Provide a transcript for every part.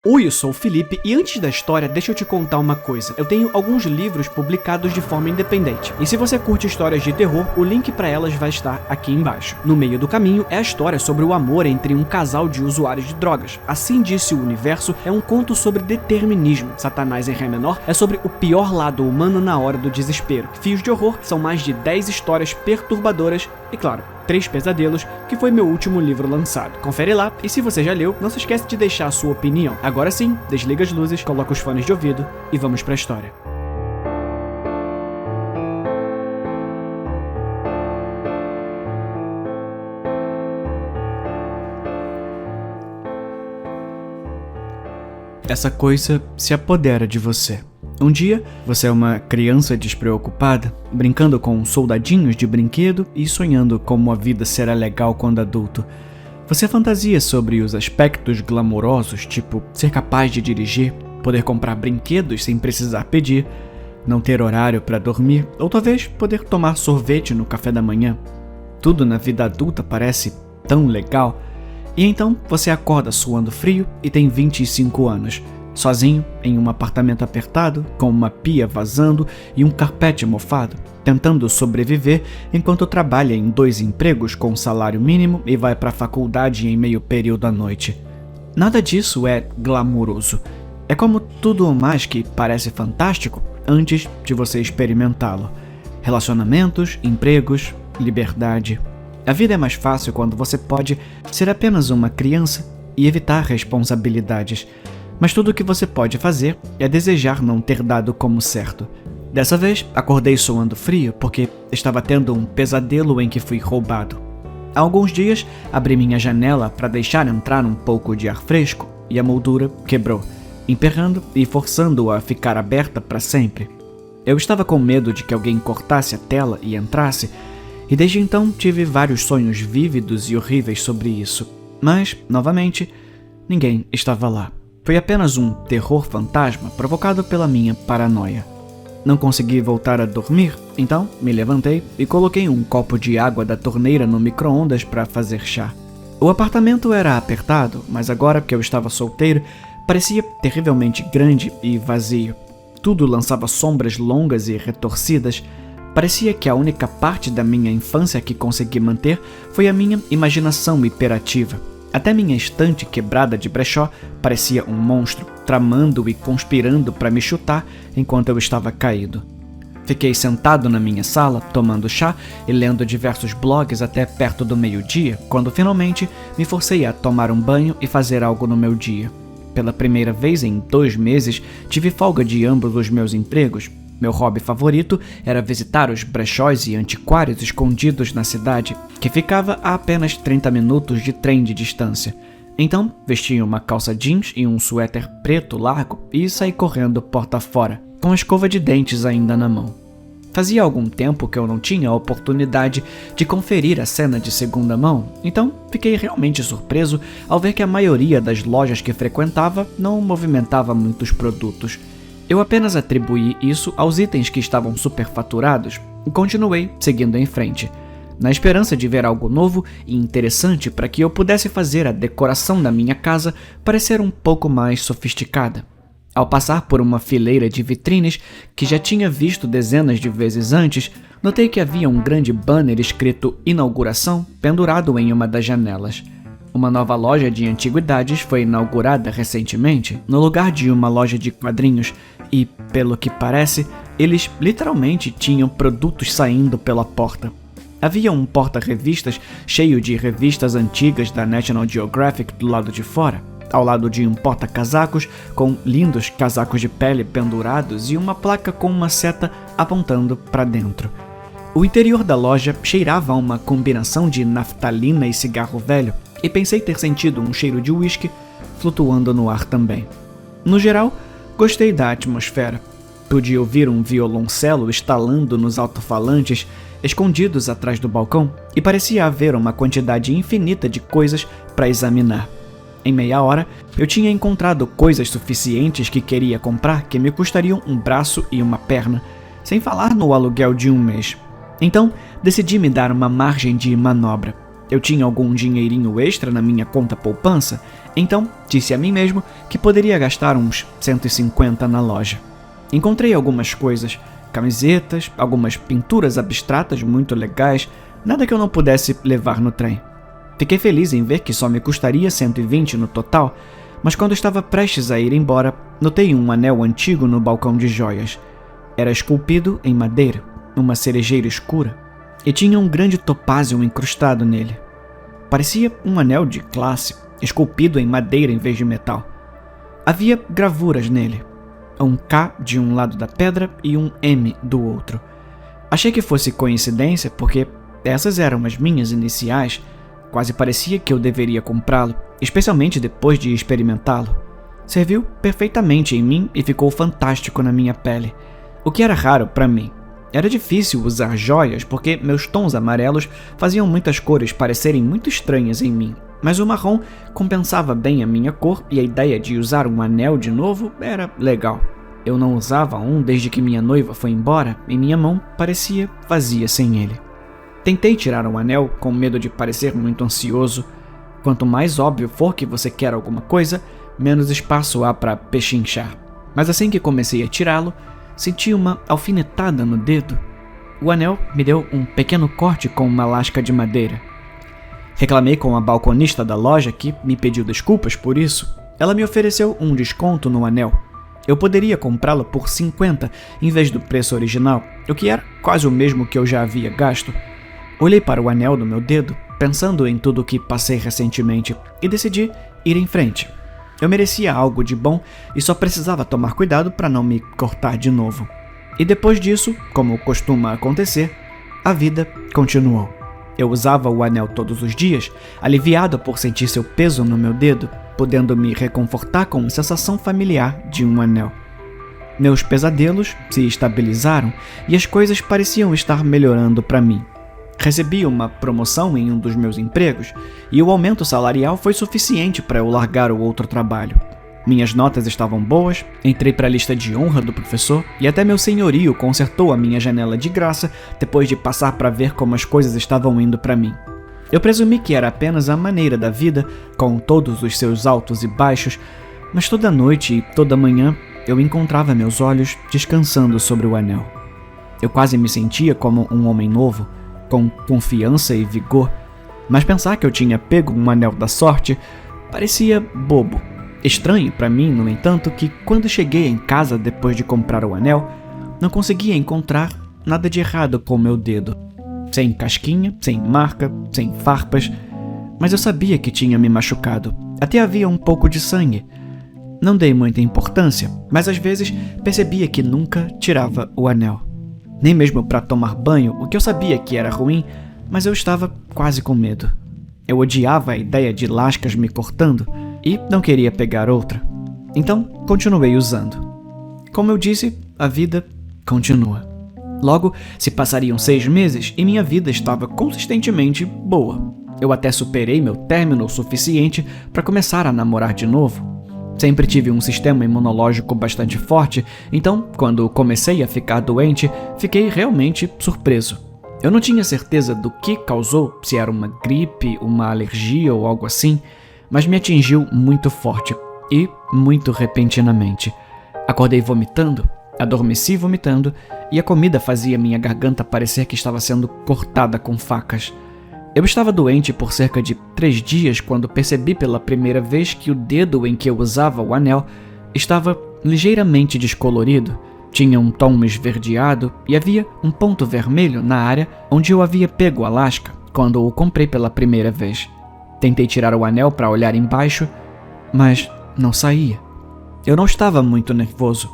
Oi, eu sou o Felipe e antes da história, deixa eu te contar uma coisa. Eu tenho alguns livros publicados de forma independente. E se você curte histórias de terror, o link para elas vai estar aqui embaixo. No meio do caminho é a história sobre o amor entre um casal de usuários de drogas. Assim Disse o Universo é um conto sobre determinismo. Satanás em Ré menor é sobre o pior lado humano na hora do desespero. Fios de Horror são mais de 10 histórias perturbadoras e, claro, 3 Pesadelos, que foi meu último livro lançado. Confere lá, e se você já leu, não se esquece de deixar a sua opinião. Agora sim, desliga as luzes, coloca os fones de ouvido e vamos pra história. Essa coisa se apodera de você. Um dia, você é uma criança despreocupada, brincando com soldadinhos de brinquedo e sonhando como a vida será legal quando adulto. Você fantasia sobre os aspectos glamourosos, tipo ser capaz de dirigir, poder comprar brinquedos sem precisar pedir, não ter horário para dormir, ou talvez poder tomar sorvete no café da manhã. Tudo na vida adulta parece tão legal. E então você acorda suando frio e tem 25 anos. Sozinho, em um apartamento apertado, com uma pia vazando e um carpete mofado, tentando sobreviver enquanto trabalha em 2 empregos com salário mínimo e vai para a faculdade em meio período à noite. Nada disso é glamouroso. É como tudo o mais que parece fantástico antes de você experimentá-lo. Relacionamentos, empregos, liberdade. A vida é mais fácil quando você pode ser apenas uma criança e evitar responsabilidades. Mas tudo o que você pode fazer é desejar não ter dado como certo. Dessa vez, acordei suando frio porque estava tendo um pesadelo em que fui roubado. Há alguns dias, abri minha janela para deixar entrar um pouco de ar fresco e a moldura quebrou, emperrando e forçando-a a ficar aberta para sempre. Eu estava com medo de que alguém cortasse a tela e entrasse, e desde então tive vários sonhos vívidos e horríveis sobre isso. Mas, novamente, ninguém estava lá. Foi apenas um terror fantasma provocado pela minha paranoia. Não consegui voltar a dormir, então me levantei e coloquei um copo de água da torneira no micro-ondas para fazer chá. O apartamento era apertado, mas agora que eu estava solteiro, parecia terrivelmente grande e vazio. Tudo lançava sombras longas e retorcidas. Parecia que a única parte da minha infância que consegui manter foi a minha imaginação hiperativa. Até minha estante quebrada de brechó parecia um monstro, tramando e conspirando para me chutar enquanto eu estava caído. Fiquei sentado na minha sala, tomando chá e lendo diversos blogs até perto do meio-dia, quando finalmente me forcei a tomar um banho e fazer algo no meu dia. Pela primeira vez em 2 meses, tive folga de ambos os meus empregos. Meu hobby favorito era visitar os brechós e antiquários escondidos na cidade, que ficava a apenas 30 minutos de trem de distância. Então, vesti uma calça jeans e um suéter preto largo e saí correndo porta fora, com a escova de dentes ainda na mão. Fazia algum tempo que eu não tinha a oportunidade de conferir a cena de segunda mão, então fiquei realmente surpreso ao ver que a maioria das lojas que frequentava não movimentava muitos produtos. Eu apenas atribuí isso aos itens que estavam superfaturados e continuei seguindo em frente, na esperança de ver algo novo e interessante para que eu pudesse fazer a decoração da minha casa parecer um pouco mais sofisticada. Ao passar por uma fileira de vitrines que já tinha visto dezenas de vezes antes, notei que havia um grande banner escrito Inauguração pendurado em uma das janelas. Uma nova loja de antiguidades foi inaugurada recentemente, no lugar de uma loja de quadrinhos, e, pelo que parece, eles literalmente tinham produtos saindo pela porta. Havia um porta-revistas cheio de revistas antigas da National Geographic do lado de fora, ao lado de um porta-casacos com lindos casacos de pele pendurados e uma placa com uma seta apontando para dentro. O interior da loja cheirava a uma combinação de naftalina e cigarro velho, e pensei ter sentido um cheiro de uísque flutuando no ar também. No geral, gostei da atmosfera. Podia ouvir um violoncelo estalando nos alto-falantes escondidos atrás do balcão e parecia haver uma quantidade infinita de coisas para examinar. Em meia hora, eu tinha encontrado coisas suficientes que queria comprar que me custariam um braço e uma perna, sem falar no aluguel de 1 mês. Então, decidi me dar uma margem de manobra. Eu tinha algum dinheirinho extra na minha conta poupança, então disse a mim mesmo que poderia gastar uns 150 na loja. Encontrei algumas coisas, camisetas, algumas pinturas abstratas muito legais, nada que eu não pudesse levar no trem. Fiquei feliz em ver que só me custaria 120 no total, mas quando estava prestes a ir embora, notei um anel antigo no balcão de joias. Era esculpido em madeira, uma cerejeira escura, e tinha um grande topázio incrustado nele. Parecia um anel de classe, esculpido em madeira em vez de metal. Havia gravuras nele, um K de um lado da pedra e um M do outro. Achei que fosse coincidência porque essas eram as minhas iniciais. Quase parecia que eu deveria comprá-lo, especialmente depois de experimentá-lo. Serviu perfeitamente em mim e ficou fantástico na minha pele, o que era raro para mim. Era difícil usar joias porque meus tons amarelos faziam muitas cores parecerem muito estranhas em mim, mas o marrom compensava bem a minha cor e a ideia de usar um anel de novo era legal. Eu não usava um desde que minha noiva foi embora e minha mão parecia vazia sem ele. Tentei tirar o anel com medo de parecer muito ansioso. Quanto mais óbvio for que você quer alguma coisa, menos espaço há para pechinchar. Mas assim que comecei a tirá-lo, senti uma alfinetada no dedo. O anel me deu um pequeno corte com uma lasca de madeira. Reclamei com a balconista da loja que me pediu desculpas por isso. Ela me ofereceu um desconto no anel. Eu poderia comprá-lo por 50 em vez do preço original, o que era quase o mesmo que eu já havia gasto. Olhei para o anel no meu dedo, pensando em tudo o que passei recentemente, e decidi ir em frente. Eu merecia algo de bom e só precisava tomar cuidado para não me cortar de novo. E depois disso, como costuma acontecer, a vida continuou. Eu usava o anel todos os dias, aliviado por sentir seu peso no meu dedo, podendo me reconfortar com a sensação familiar de um anel. Meus pesadelos se estabilizaram e as coisas pareciam estar melhorando para mim. Recebi uma promoção em um dos meus empregos e o aumento salarial foi suficiente para eu largar o outro trabalho. Minhas notas estavam boas, entrei para a lista de honra do professor e até meu senhorio consertou a minha janela de graça depois de passar para ver como as coisas estavam indo para mim. Eu presumi que era apenas a maneira da vida, com todos os seus altos e baixos, mas toda noite e toda manhã eu encontrava meus olhos descansando sobre o anel. Eu quase me sentia como um homem novo, com confiança e vigor, mas pensar que eu tinha pego um anel da sorte parecia bobo. Estranho para mim, no entanto, que quando cheguei em casa depois de comprar o anel, não conseguia encontrar nada de errado com meu dedo. Sem casquinha, sem marca, sem farpas, mas eu sabia que tinha me machucado. Até havia um pouco de sangue. Não dei muita importância, mas às vezes percebia que nunca tirava o anel. Nem mesmo para tomar banho, o que eu sabia que era ruim, mas eu estava quase com medo. Eu odiava a ideia de lascas me cortando e não queria pegar outra. Então, continuei usando. Como eu disse, a vida continua. Logo, se passariam 6 meses e minha vida estava consistentemente boa. Eu até superei meu término o suficiente para começar a namorar de novo. Sempre tive um sistema imunológico bastante forte, então, quando comecei a ficar doente, fiquei realmente surpreso. Eu não tinha certeza do que causou, se era uma gripe, uma alergia ou algo assim, mas me atingiu muito forte e muito repentinamente. Acordei vomitando, adormeci vomitando e a comida fazia minha garganta parecer que estava sendo cortada com facas. Eu estava doente por cerca de 3 dias quando percebi pela primeira vez que o dedo em que eu usava o anel estava ligeiramente descolorido, tinha um tom esverdeado e havia um ponto vermelho na área onde eu havia pego a lasca quando o comprei pela primeira vez. Tentei tirar o anel para olhar embaixo, mas não saía. Eu não estava muito nervoso.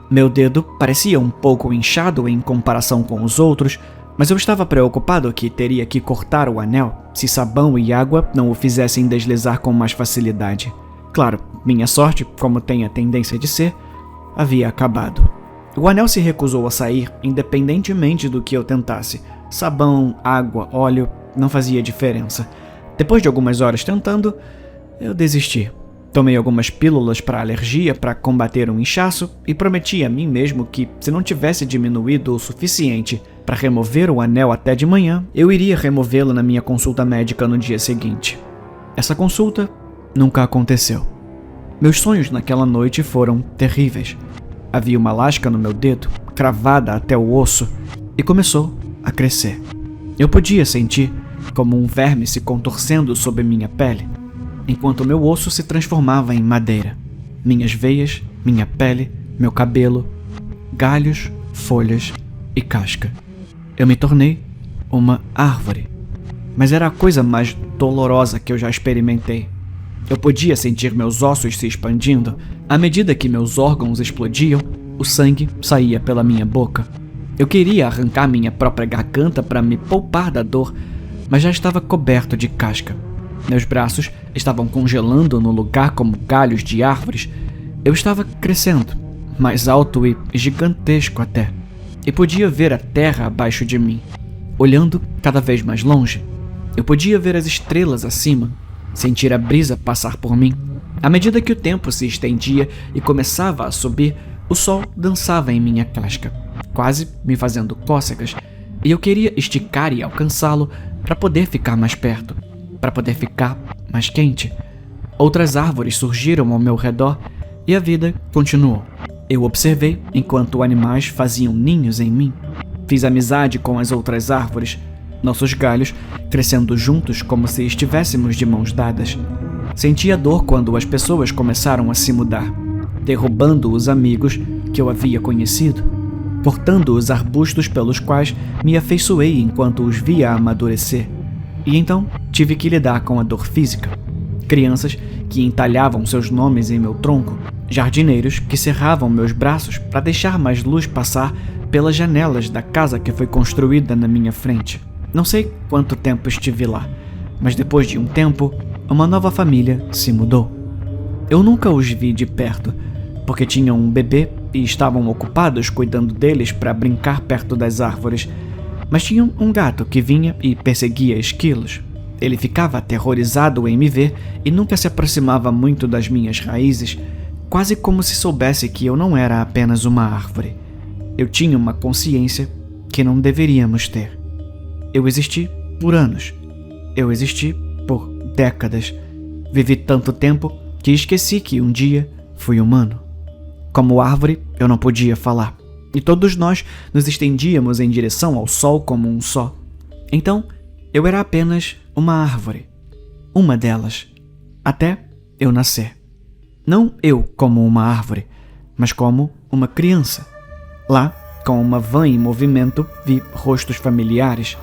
Meu dedo parecia um pouco inchado em comparação com os outros, mas eu estava preocupado que teria que cortar o anel se sabão e água não o fizessem deslizar com mais facilidade. Claro, minha sorte, como tem a tendência de ser, havia acabado. O anel se recusou a sair, independentemente do que eu tentasse. Sabão, água, óleo, não fazia diferença. Depois de algumas horas tentando, eu desisti. Tomei algumas pílulas para alergia para combater um inchaço e prometi a mim mesmo que, se não tivesse diminuído o suficiente para remover o anel até de manhã, eu iria removê-lo na minha consulta médica no dia seguinte. Essa consulta nunca aconteceu. Meus sonhos naquela noite foram terríveis. Havia uma lasca no meu dedo, cravada até o osso, e começou a crescer. Eu podia sentir como um verme se contorcendo sob minha pele, enquanto meu osso se transformava em madeira. Minhas veias, minha pele, meu cabelo, galhos, folhas e casca. Eu me tornei uma árvore. Mas era a coisa mais dolorosa que eu já experimentei. Eu podia sentir meus ossos se expandindo. À medida que meus órgãos explodiam, o sangue saía pela minha boca. Eu queria arrancar minha própria garganta para me poupar da dor, mas já estava coberto de casca. Meus braços estavam congelando no lugar como galhos de árvores. Eu estava crescendo, mais alto e gigantesco até, e podia ver a terra abaixo de mim. Olhando cada vez mais longe, eu podia ver as estrelas acima, sentir a brisa passar por mim. À medida que o tempo se estendia e começava a subir, o sol dançava em minha casca, quase me fazendo cócegas, e eu queria esticar e alcançá-lo para poder ficar mais perto, para poder ficar mais quente. Outras árvores surgiram ao meu redor e a vida continuou. Eu observei enquanto animais faziam ninhos em mim. Fiz amizade com as outras árvores, nossos galhos crescendo juntos como se estivéssemos de mãos dadas. Senti a dor quando as pessoas começaram a se mudar, derrubando os amigos que eu havia conhecido, cortando os arbustos pelos quais me afeiçoei enquanto os via amadurecer. E então tive que lidar com a dor física. Crianças que entalhavam seus nomes em meu tronco, jardineiros que cerravam meus braços para deixar mais luz passar pelas janelas da casa que foi construída na minha frente. Não sei quanto tempo estive lá, mas depois de um tempo, uma nova família se mudou. Eu nunca os vi de perto, porque tinham um bebê e estavam ocupados cuidando deles para brincar perto das árvores, mas tinham um gato que vinha e perseguia esquilos. Ele ficava aterrorizado em me ver e nunca se aproximava muito das minhas raízes, quase como se soubesse que eu não era apenas uma árvore. Eu tinha uma consciência que não deveríamos ter. Eu existi por anos. Eu existi por décadas. Vivi tanto tempo que esqueci que um dia fui humano. Como árvore, eu não podia falar. E todos nós nos estendíamos em direção ao sol como um só. Então, eu era apenas uma árvore. Uma delas. Até eu nascer. Não eu como uma árvore, mas como uma criança. Lá, com uma van em movimento, vi rostos familiares.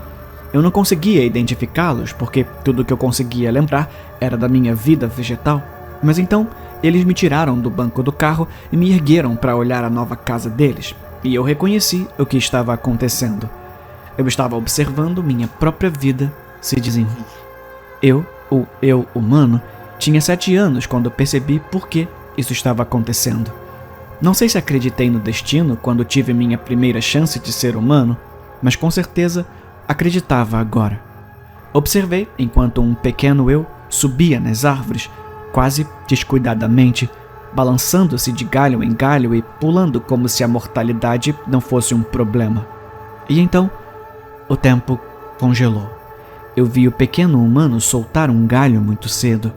Eu não conseguia identificá-los porque tudo que eu conseguia lembrar era da minha vida vegetal. Mas então, eles me tiraram do banco do carro e me ergueram para olhar a nova casa deles. E eu reconheci o que estava acontecendo. Eu estava observando minha própria vida se desenvolver. O eu humano, tinha 7 anos quando percebi por que isso estava acontecendo. Não sei se acreditei no destino quando tive minha primeira chance de ser humano, mas com certeza acreditava agora. Observei enquanto um pequeno eu subia nas árvores, quase descuidadamente, balançando-se de galho em galho e pulando como se a mortalidade não fosse um problema. E então, o tempo congelou. Eu vi o pequeno humano soltar um galho muito cedo.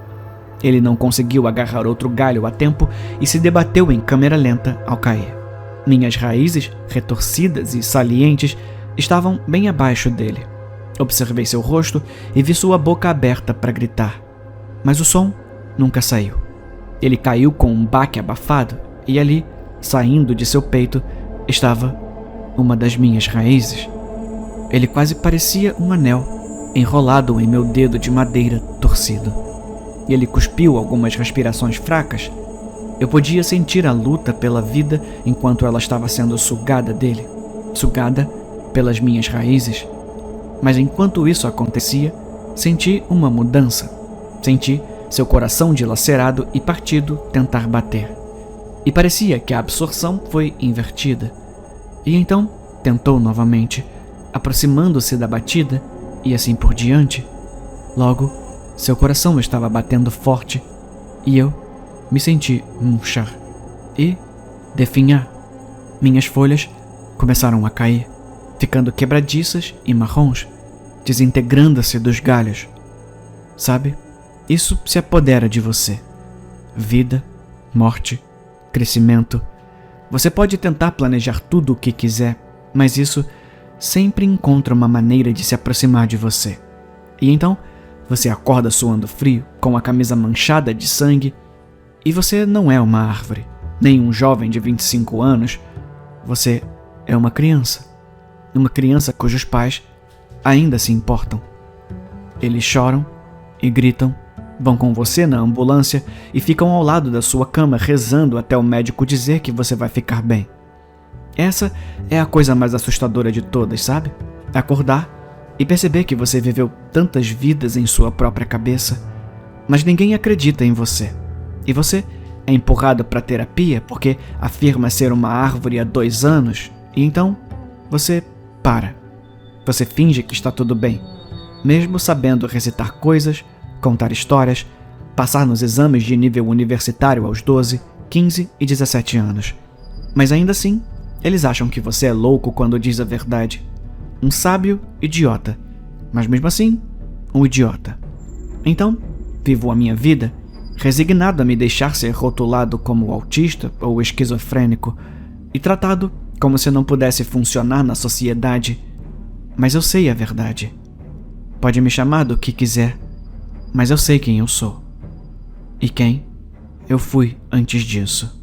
Ele não conseguiu agarrar outro galho a tempo e se debateu em câmera lenta ao cair. Minhas raízes, retorcidas e salientes, estavam bem abaixo dele. Observei seu rosto e vi sua boca aberta para gritar. Mas o som nunca saiu. Ele caiu com um baque abafado e ali, saindo de seu peito, estava uma das minhas raízes. Ele quase parecia um anel enrolado em meu dedo de madeira torcido. E ele cuspiu algumas respirações fracas. Eu podia sentir a luta pela vida enquanto ela estava sendo sugada dele, sugada pelas minhas raízes. Mas enquanto isso acontecia, senti uma mudança. Senti seu coração dilacerado e partido tentar bater. E parecia que a absorção foi invertida. E então tentou novamente, aproximando-se da batida e assim por diante. Logo, seu coração estava batendo forte e eu me senti murchar e definhar. Minhas folhas começaram a cair. ficando quebradiças e marrons, desintegrando-se dos galhos. Sabe? Isso se apodera de você. Vida, morte, crescimento. Você pode tentar planejar tudo o que quiser, mas isso sempre encontra uma maneira de se aproximar de você. E então, você acorda suando frio, com a camisa manchada de sangue, e você não é uma árvore, nem um jovem de 25 anos. Você é uma criança. Uma criança cujos pais ainda se importam. Eles choram e gritam, vão com você na ambulância e ficam ao lado da sua cama rezando até o médico dizer que você vai ficar bem. Essa é a coisa mais assustadora de todas, sabe? Acordar e perceber que você viveu tantas vidas em sua própria cabeça, mas ninguém acredita em você. E você é empurrado para terapia porque afirma ser uma árvore há 2 anos, e então você para. Você finge que está tudo bem, mesmo sabendo recitar coisas, contar histórias, passar nos exames de nível universitário aos 12, 15 e 17 anos. Mas ainda assim, eles acham que você é louco quando diz a verdade. Um sábio idiota, mas mesmo assim, um idiota. Então, vivo a minha vida resignado a me deixar ser rotulado como autista ou esquizofrênico e tratado como se não pudesse funcionar na sociedade. Mas eu sei a verdade. Pode me chamar do que quiser, mas eu sei quem eu sou. E quem eu fui antes disso.